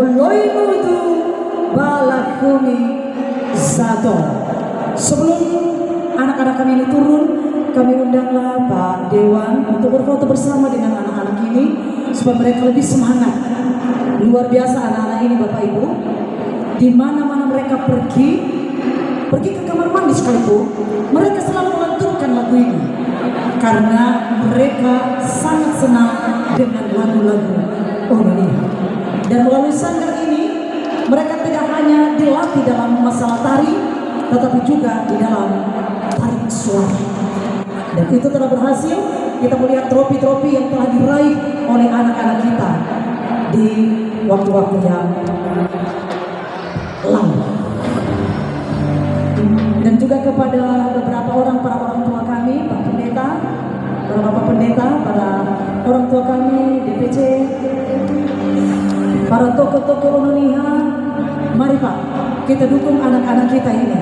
Mulai nutu balakumi satu. Sebelum anak-anak kami ini turun, kami undanglah Pak Dewan untuk berfoto bersama dengan anak-anak ini supaya mereka lebih semangat. Luar biasa anak-anak ini Bapak Ibu. Di mana-mana mereka pergi ke kamar mandi sekalipun, mereka selalu melantunkan lagu ini karena mereka sangat senang dengan lagu-lagu Indonesia. Dan melalui sanggar ini mereka tidak hanya dilatih dalam masalah tari, tetapi juga di dalam tarik suara. Dan itu telah berhasil. Kita melihat trofi-trofi yang telah diraih oleh anak-anak kita di waktu-waktu yang lalu. Dan juga kepada beberapa para orang tua kami, Pak Pendeta, para Bapak Pendeta, para orang tua kami, DPC, para tokoh-tokoh Indonesia, mari Pak, kita dukung anak-anak kita ini.